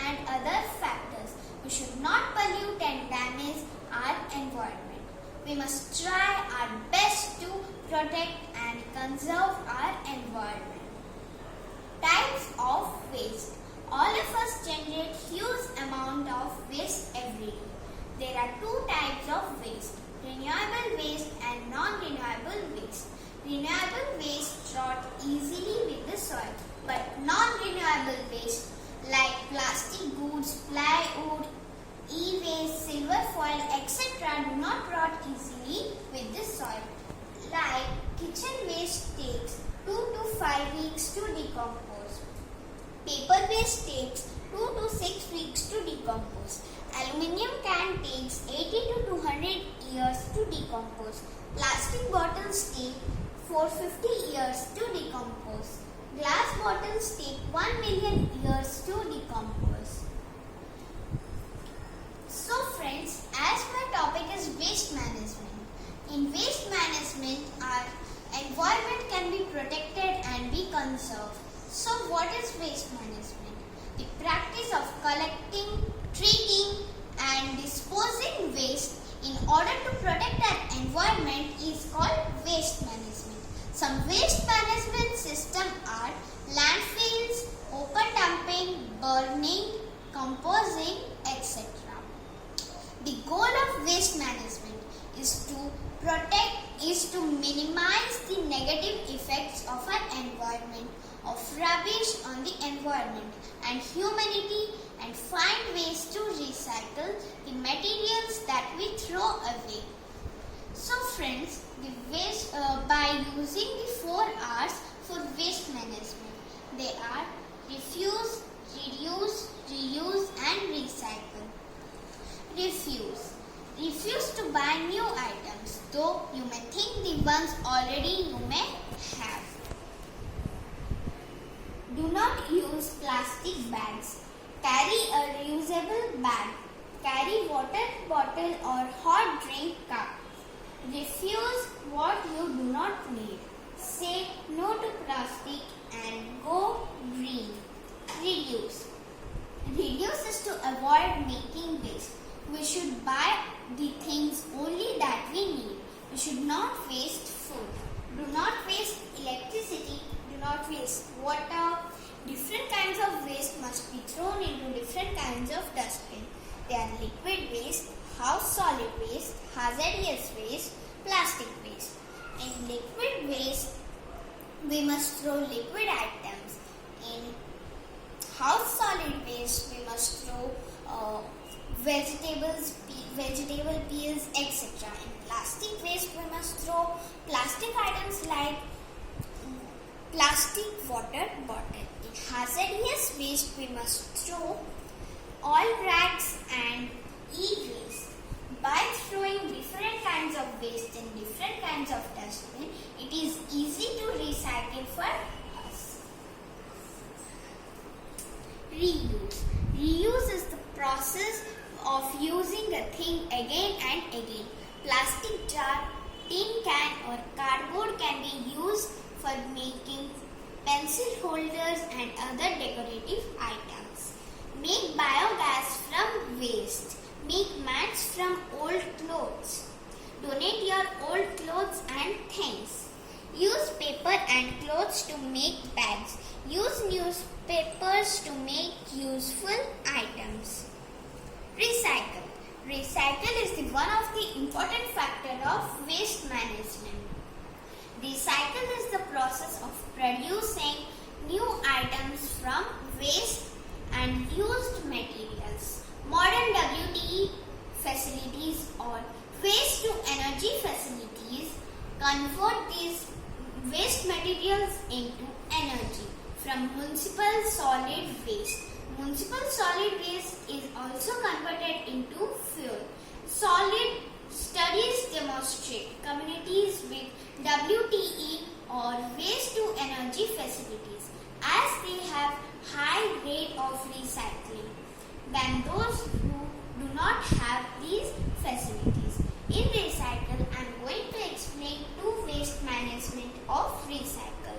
and other factors. We should not pollute and damage our environment. We must try our best to protect and conserve our environment. Types of waste. All of us generate huge amount of waste every day. There are two types of waste: renewable waste and non-renewable waste. Renewable waste rot easily with the soil, but non-renewable waste like plastic goods, plywood, e-waste, silver foil, etc. do not rot easily with the soil. Like kitchen waste takes 2 to 5 weeks to decompose. Paper waste takes 2 to 6 weeks to decompose. Aluminium can takes 80 to 200 years to decompose. Plastic bottles take 450 years to decompose. Glass bottles take 1 million years to decompose. So friends, as my topic is waste management. In waste management, our environment can be protected and be conserved. So what is waste management? The practice of collecting, treating and disposing waste in order to protect our environment is called waste management. Some waste management systems are landfills, open dumping, burning, composting, etc. The goal of waste management is to minimize the negative effects of our environment, of rubbish on the environment and humanity, and find ways to recycle the materials that we throw away. So friends, by using the 4 R's for waste management, they are refuse, reduce, reuse and recycle. Refuse. Refuse to buy new items, though you may think the ones already you may have. Do not use plastic bags. Carry a reusable bag. Carry water bottle or hot drink cup. Refuse what you do not need. Say no to plastic and go green. Reduce. Reduce is to avoid making waste. We should buy the things only that we need. We should not waste food. Do not waste electricity. Do not waste water. Different kinds of waste must be thrown into different kinds of dustbin. They are liquid waste, house solid waste, hazardous waste, plastic waste. In liquid waste, we must throw liquid items. In house solid waste, we must throw vegetable peels, etc. In plastic waste, we must throw plastic items like plastic water bottle. In hazardous waste, we must throw all rags and e-waste. By throwing different kinds of waste in different kinds of dustbin, it is easy to recycle for us. Reuse. Reuse is the process of using a thing again and again. Plastic jar, tin can or cardboard can be used for making pencil holders and other decorative items. Make biogas from waste. Make mats from old clothes. Donate your old clothes and things. Use paper and clothes to make bags. Use newspapers to make useful items. Recycle. Recycle is one of the important factors of waste management. Recycle is the process of producing new items from waste and used materials. Modern WTE facilities or waste to energy facilities convert these waste materials into energy from municipal solid waste. Municipal solid waste is also converted into fuel. Solid studies demonstrate communities with WTE or waste to energy facilities as they have high rate of recycling than those who do not have these facilities. In recycle, I am going to explain two waste management of recycle.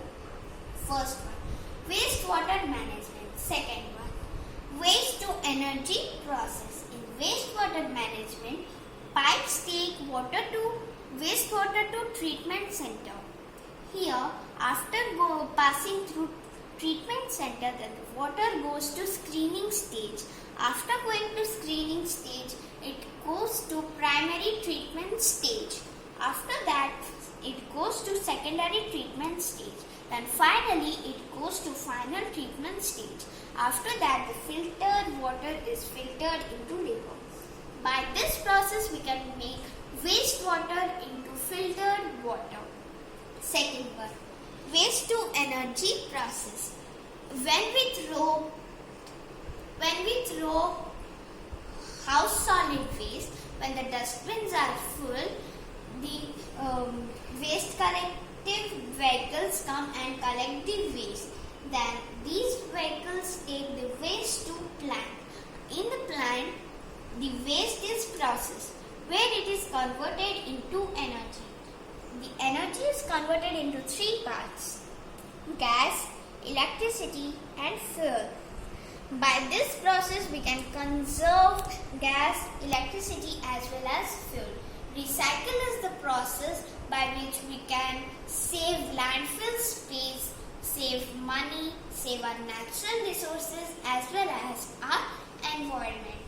First one, wastewater management. Second one, waste to energy process. In wastewater management, pipes take water to wastewater to treatment center. Here, after passing through treatment center, the water goes to screening stage. After going to screening stage, it goes to primary treatment stage. After that, it goes to secondary treatment stage. Then finally, it goes to final treatment stage. After that, the filtered water is filtered into river. By this process, we can make wastewater into filtered water. Second one, waste to energy process. When we throw house solid waste, when the dustbins are full, the waste collective vehicles come and collect the waste. Then these vehicles take the waste to plant. In the plant, the waste is processed, where it is converted into energy. The energy is converted into three parts: gas, electricity and fuel. By this process, we can conserve gas, electricity as well as fuel. Recycle is the process by which we can save landfill space, save money, save our natural resources as well as our environment.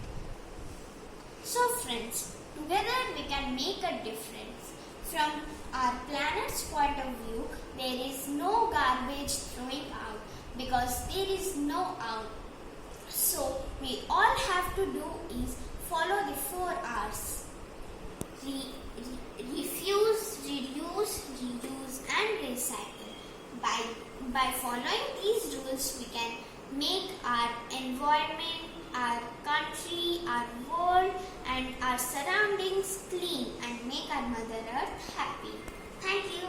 So friends, together we can make a difference. From our planet's point of view, there is no garbage throwing out because there is no out. So we all have to do is follow the 4 R's. Refuse, reduce, reuse and recycle. By following these rules, we can make our environment, our country, our world and our surroundings clean and make our Mother Earth happy. Thank you.